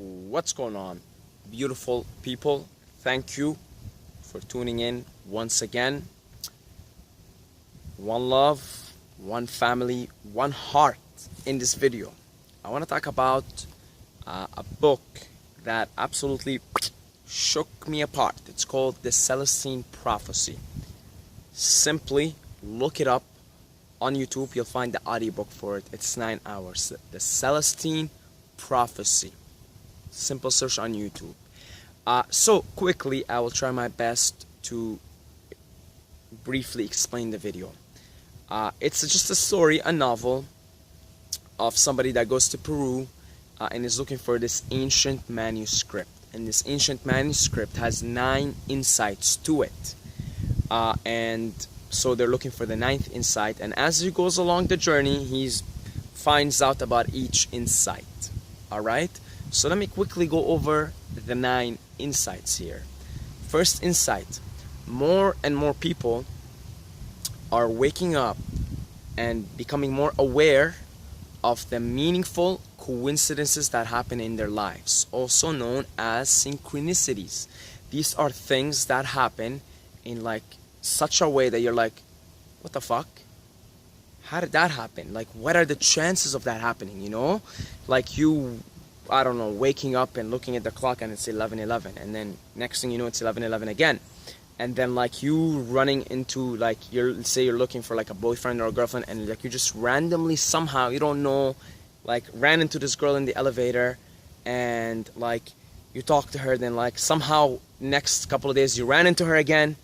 What's going on, beautiful people? Thank you for tuning in once again. One love, one family, one heart. In this video, I want to talk about a book that absolutely shook me apart. It's called The Celestine Prophecy. Simply look it up on YouTube. You'll find the audiobook for it. It's 9 hours. The Celestine Prophecy. Simple search on YouTube. So quickly, I will try my best to briefly explain the video. It's just a story, a novel of somebody that goes to Peru and is looking for this ancient manuscript. And this ancient manuscript has 9 insights to it. And so they're looking for the 9th insight. And as he goes along the journey, he finds out about each insight. Alright? So let me quickly go over the 9 insights here. First insight. More and more people are waking up and becoming more aware of the meaningful coincidences that happen in their lives, also known as synchronicities. These are things that happen in like such a way that you're like, what the fuck? How did that happen? Like, what are the chances of that happening, you know? Like you, I don't know, waking up and looking at the clock and it's 11:11, and then next thing you know it's 11:11 again. And then like you running into like, let's say you're looking for like a boyfriend or a girlfriend, and like you just randomly somehow, you don't know, like ran into this girl in the elevator, and like you talk to her, then like somehow next couple of days you ran into her again,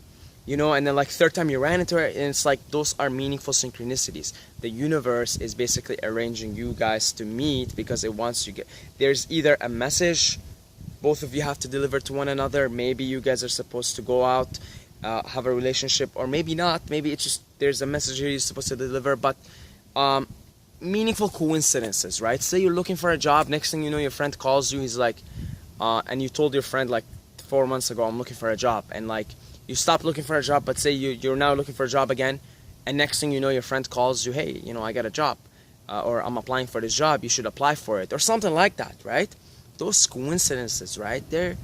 you know, and then like third time you ran into her, and it's like those are meaningful synchronicities. The universe is basically arranging you guys to meet because it wants you there's either a message both of you have to deliver to one another. Maybe you guys are supposed to go out, have a relationship, or maybe not. Maybe it's just there's a message here you're supposed to deliver. But meaningful coincidences, right? Say you're looking for a job, next thing you know your friend calls you, he's like, and you told your friend like 4 months ago, I'm looking for a job, and like you stopped looking for a job, but say you're now looking for a job again, and next thing you know your friend calls you, hey, you know, I got a job, or I'm applying for this job, you should apply for it, or something like that, right? Those coincidences, right? They're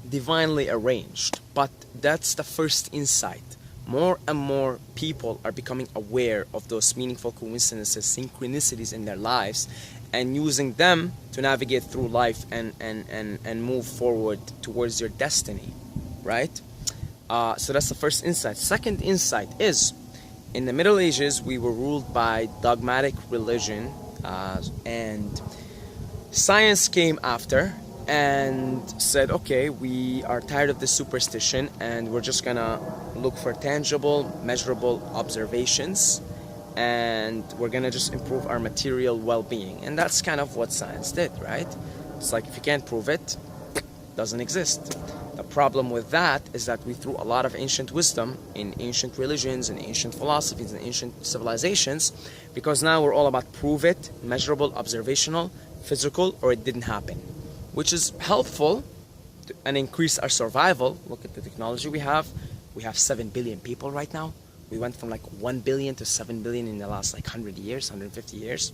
divinely arranged, but that's the first insight. More and more people are becoming aware of those meaningful coincidences, synchronicities in their lives, and using them to navigate through life and move forward towards your destiny, right? So that's the first insight. Second insight is, in the Middle Ages, we were ruled by dogmatic religion, and science came after and said, okay, we are tired of this superstition and we're just gonna look for tangible, measurable observations, and we're gonna just improve our material well-being. And that's kind of what science did, right? It's like, if you can't prove it, it doesn't exist. The problem with that is that we threw a lot of ancient wisdom in ancient religions and ancient philosophies and ancient civilizations, because now we're all about prove it, measurable, observational, physical, or it didn't happen, which is helpful and increase our survival. Look at the technology we have. We have 7 billion people right now. We went from like 1 billion to 7 billion in the last like 100 years, 150 years,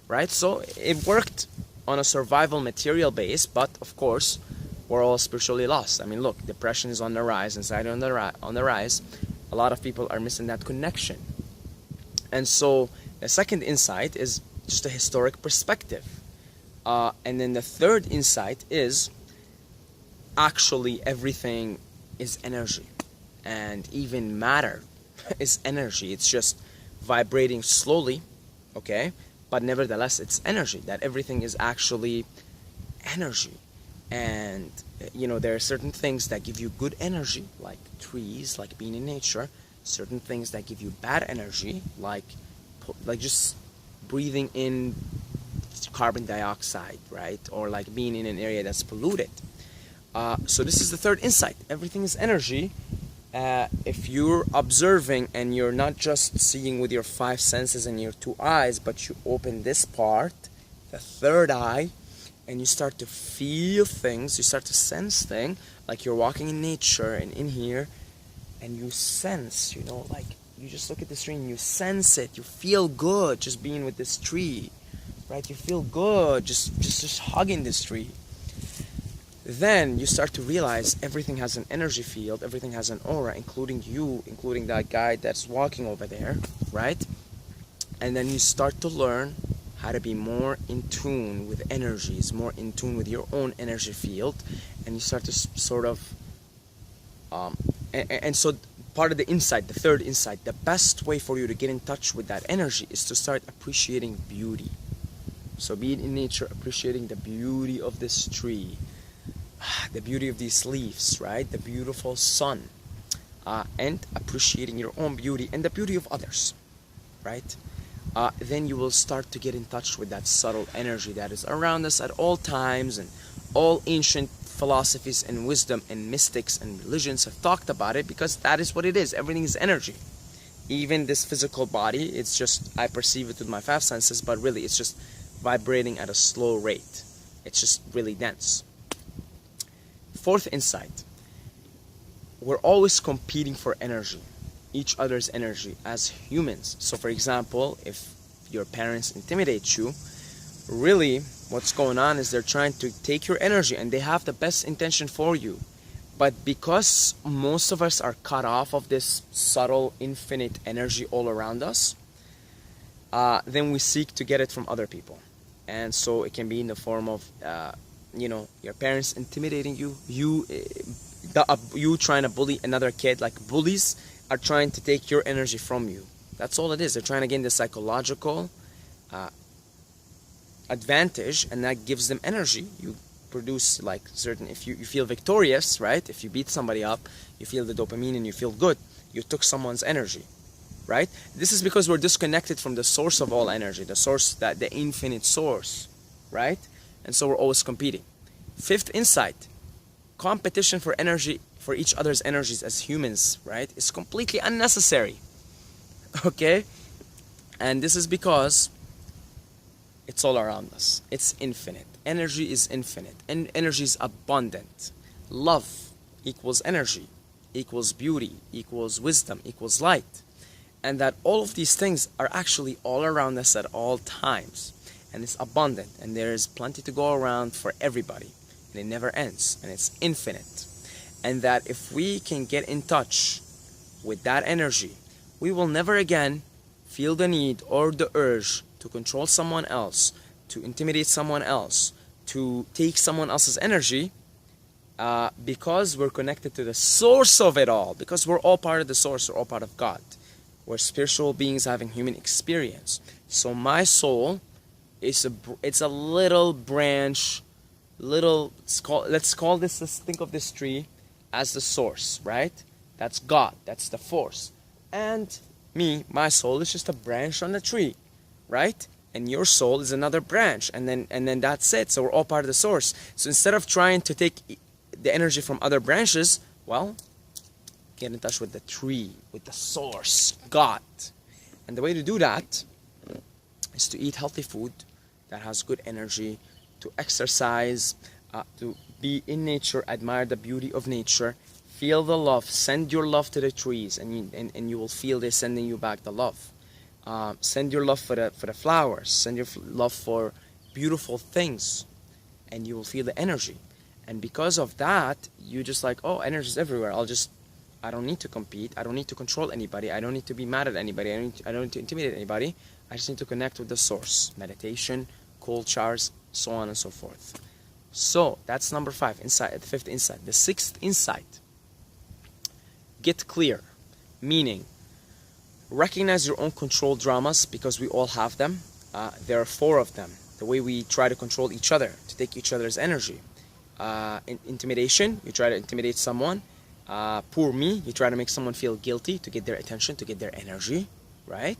right? So it worked on a survival material base, but of course we're all spiritually lost. I mean, look, depression is on the rise, anxiety on the rise. A lot of people are missing that connection. And so the second insight is just a historic perspective. And then the third insight is actually everything is energy, and even matter is energy. It's just vibrating slowly, okay? But nevertheless, it's energy, that everything is actually energy. And, you know, there are certain things that give you good energy, like trees, like being in nature. Certain things that give you bad energy, like just breathing in carbon dioxide, right? Or like being in an area that's polluted. So this is the third insight. Everything is energy. If you're observing and you're not just seeing with your 5 senses and your 2 eyes, but you open this part, the third eye, and you start to feel things, you start to sense things, like you're walking in nature and in here, and you sense, you know, like you just look at this tree and you sense it, you feel good just being with this tree. right? You feel good just hugging this tree. Then you start to realize everything has an energy field, everything has an aura, including you, including that guy that's walking over there, right? And then you start to learn how to be more in tune with energies, more in tune with your own energy field, and you start to sort of and so part of the insight, the third insight, the best way for you to get in touch with that energy is to start appreciating beauty. So being in nature, appreciating the beauty of this tree, the beauty of these leaves, right? The beautiful sun, and appreciating your own beauty and the beauty of others, right? Then you will start to get in touch with that subtle energy that is around us at all times, and all ancient philosophies and wisdom and mystics and religions have talked about it, because that is what it is. Everything is energy. Even this physical body, it's just, I perceive it with my five senses, but really it's just vibrating at a slow rate. It's just really dense. Fourth insight, we're always competing for energy, each other's energy as humans. So for example, if your parents intimidate you, really what's going on is they're trying to take your energy, and they have the best intention for you. But because most of us are cut off of this subtle, infinite energy all around us, then we seek to get it from other people. And so it can be in the form of, your parents intimidating you, you trying to bully another kid. Like, bullies are trying to take your energy from you. That's all it is. They're trying to gain the psychological advantage, and that gives them energy. You produce like certain, if you feel victorious, right? If you beat somebody up, you feel the dopamine and you feel good. You took someone's energy, right? This is because we're disconnected from the source of all energy, the source, that the infinite source, right? And so we're always competing. Fifth insight, competition for energy, for each other's energies as humans, right, is completely unnecessary. Okay? And this is because it's all around us. It's infinite. Energy is infinite, and energy is abundant. Love equals energy, equals beauty, equals wisdom, equals light. And that all of these things are actually all around us at all times. And it's abundant, and there is plenty to go around for everybody. And it never ends, and it's infinite. And that if we can get in touch with that energy, we will never again feel the need or the urge to control someone else, to intimidate someone else, to take someone else's energy, because we're connected to the source of it all, because we're all part of the source, we're all part of God. We're spiritual beings having human experience. So my soul is it's a little branch, let's think of this tree as the source, right? That's God, that's the force. And me, my soul, is just a branch on the tree, right? And your soul is another branch, and then that's it. So we're all part of the source. So instead of trying to take the energy from other branches, well, get in touch with the tree, with the source, God. And the way to do that is to eat healthy food that has good energy, to exercise, to be in nature, admire the beauty of nature, feel the love, send your love to the trees, and you will feel they sending you back the love. Send your love for the flowers, send your love for beautiful things, and you will feel the energy. And because of that, you just like, oh, energy is everywhere. I don't need to compete. I don't need to control anybody. I don't need to be mad at anybody. I don't need to intimidate anybody. I just need to connect with the source. Meditation, cold showers, so on and so forth. So that's number 5, insight, the 5th insight. The 6th insight, get clear, meaning recognize your own control dramas, because we all have them. There are 4 of them. The way we try to control each other, to take each other's energy. Intimidation, you try to intimidate someone. Poor me, you try to make someone feel guilty to get their attention, to get their energy, right?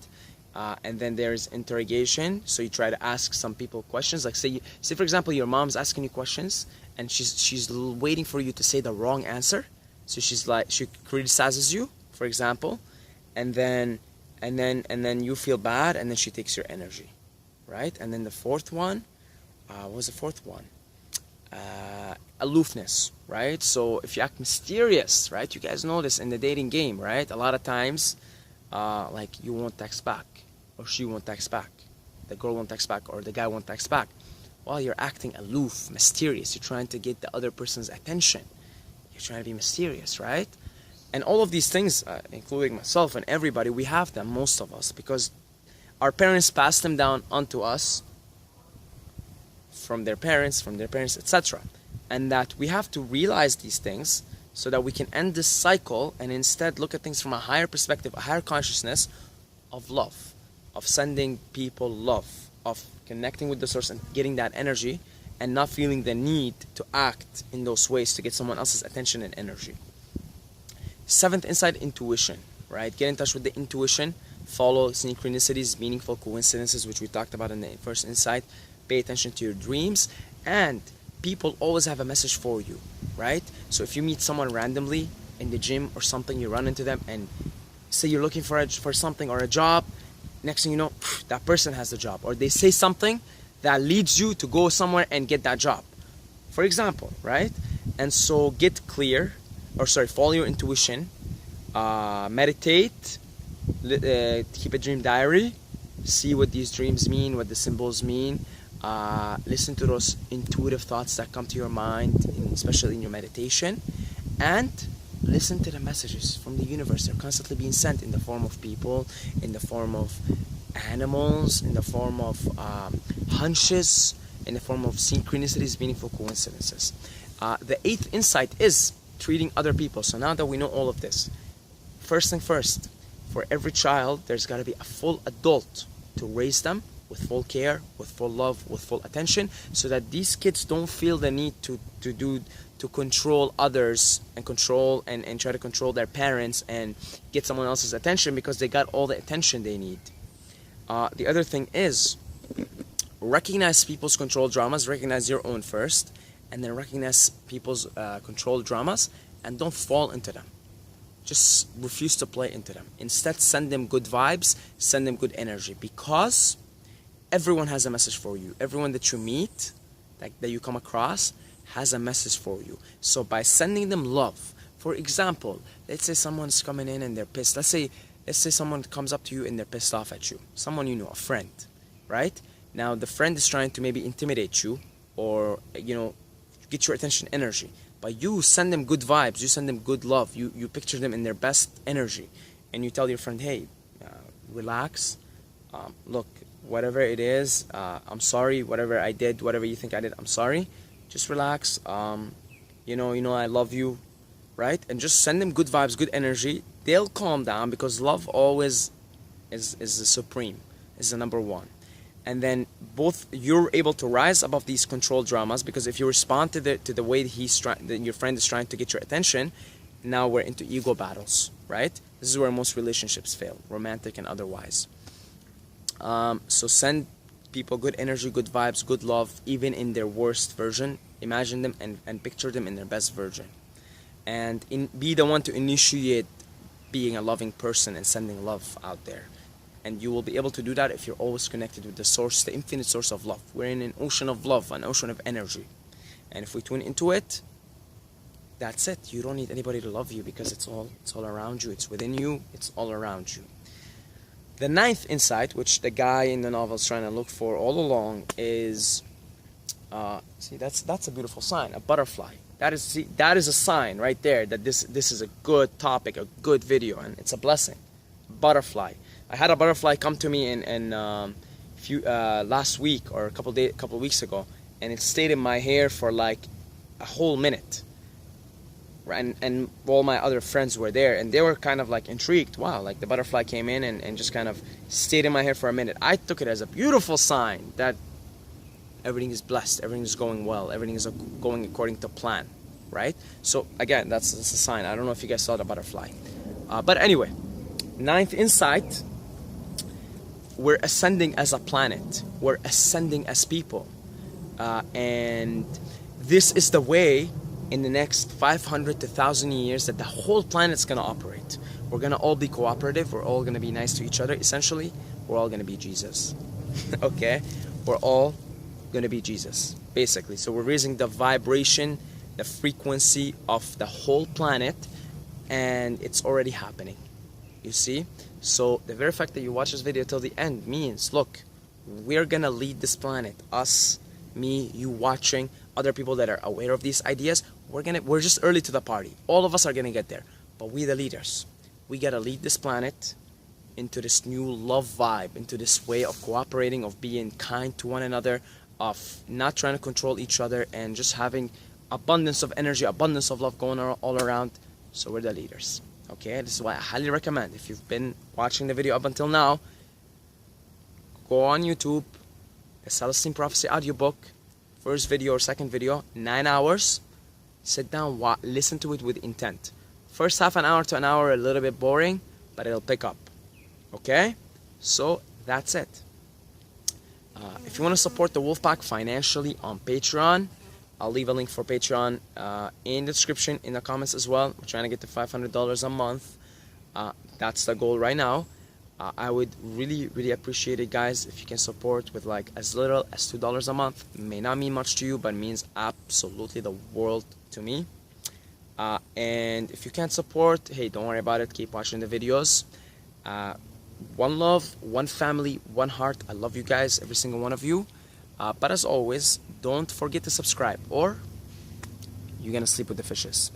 And then there's interrogation, so you try to ask some people questions, like say for example your mom's asking you questions, and she's waiting for you to say the wrong answer, so she criticizes you, for example, and then you feel bad, and then she takes your energy, right? And then the 4th one, what was the 4th one? Aloofness, right? So if you act mysterious, right? You guys know this in the dating game, right? A lot of times, like you won't text back, or she won't text back, the girl won't text back or the guy won't text back? Well, you're acting aloof, mysterious. You're trying to get the other person's attention. You're trying to be mysterious, right? And all of these things, including myself and everybody, we have them, most of us, because our parents passed them down onto us from their parents, etc. And that we have to realize these things so that we can end this cycle and instead look at things from a higher perspective, a higher consciousness of love, of sending people love, of connecting with the source and getting that energy and not feeling the need to act in those ways to get someone else's attention and energy. Seventh insight, intuition, right? Get in touch with the intuition, follow synchronicities, meaningful coincidences, which we talked about in the first insight. Pay attention to your dreams, and people always have a message for you, right? So if you meet someone randomly in the gym or something, you run into them and say you're looking for something or a job, next thing you know, that person has the job, or they say something that leads you to go somewhere and get that job, for example, right? And so get clear, follow your intuition, meditate, keep a dream diary, see what these dreams mean, what the symbols mean, listen to those intuitive thoughts that come to your mind, especially in your meditation, and listen to the messages from the universe. They're constantly being sent in the form of people, in the form of animals, in the form of hunches, in the form of synchronicities, meaningful coincidences. The eighth insight is treating other people. So now that we know all of this, first thing first, for every child, there's got to be a full adult to raise them with full care, with full love, with full attention, so that these kids don't feel the need to control others and control and try to control their parents and get someone else's attention because they got all the attention they need. The other thing is recognize people's control dramas, recognize your own first, and then recognize people's controlled dramas and don't fall into them. Just refuse to play into them. Instead, send them good vibes, send them good energy, because everyone has a message for you. Everyone that you meet, that you come across, has a message for you. So by sending them love, for example, let's say someone's coming in and they're pissed. Let's say someone comes up to you and they're pissed off at you. Someone you know, a friend, right? Now the friend is trying to maybe intimidate you or, get your attention, energy. But you send them good vibes, you send them good love, you picture them in their best energy. And you tell your friend, hey, relax, look, whatever it is, I'm sorry, whatever I did, whatever you think I did, I'm sorry. Just relax, I love you, right? And just send them good vibes, good energy. They'll calm down because love always is the supreme, is the number one. And then both you're able to rise above these control dramas, because if you respond to the way that your friend is trying to get your attention, now we're into ego battles, right? This is where most relationships fail, romantic and otherwise. So send people good energy, good vibes, good love, even in their worst version. Imagine them and picture them in their best version. And be the one to initiate being a loving person and sending love out there. And you will be able to do that if you're always connected with the source, the infinite source of love. We're in an ocean of love, an ocean of energy. And if we tune into it, that's it. You don't need anybody to love you because it's all around you. It's within you. It's all around you. The ninth insight, which the guy in the novel is trying to look for all along, is that's a beautiful sign, a butterfly. That is a sign right there that this is a good topic, a good video, and it's a blessing. Butterfly. I had a butterfly come to me in last week or a couple weeks ago, and it stayed in my hair for like a whole minute. And all my other friends were there, and they were kind of like intrigued. Wow, like the butterfly came in and just kind of stayed in my hair for a minute. I took it as a beautiful sign that everything is blessed, everything is going well, everything is going according to plan, right? So again, that's a sign. I don't know if you guys saw the butterfly. But anyway, ninth insight, we're ascending as a planet. We're ascending as people. And this is the way in the next 500 to 1,000 years that the whole planet's going to operate. We're going to all be cooperative. We're all going to be nice to each other. Essentially, we're all going to be Jesus. Okay? We're all going to be Jesus, basically. So we're raising the vibration, the frequency of the whole planet, and it's already happening. You see? So the very fact that you watch this video till the end means, look, we're gonna lead this planet. Us, me, you watching, other people that are aware of these ideas. We're just early to the party. All of us are gonna get there. But we the leaders, we gotta lead this planet into this new love vibe, into this way of cooperating, of being kind to one another, of not trying to control each other, and just having abundance of energy, abundance of love going all around. So we're the leaders. Okay, this is why I highly recommend, if you've been watching the video up until now, go on YouTube, the Celestine Prophecy audiobook, first video or second video, 9 hours. Sit down, listen to it with intent. First half an hour to an hour, a little bit boring, but it'll pick up. Okay? So that's it. If you want to support the Wolfpack financially on Patreon, I'll leave a link for Patreon in the description, in the comments as well. We're trying to get to $500 a month. That's the goal right now. I would really appreciate it, guys, if you can support with like as little as $2 a month. It may not mean much to you, but it means absolutely the world to me. And if you can't support, hey, don't worry about it. Keep watching the videos. One love, one family, one heart. I love you guys, every single one of you. But as always, don't forget to subscribe, or you're gonna sleep with the fishes.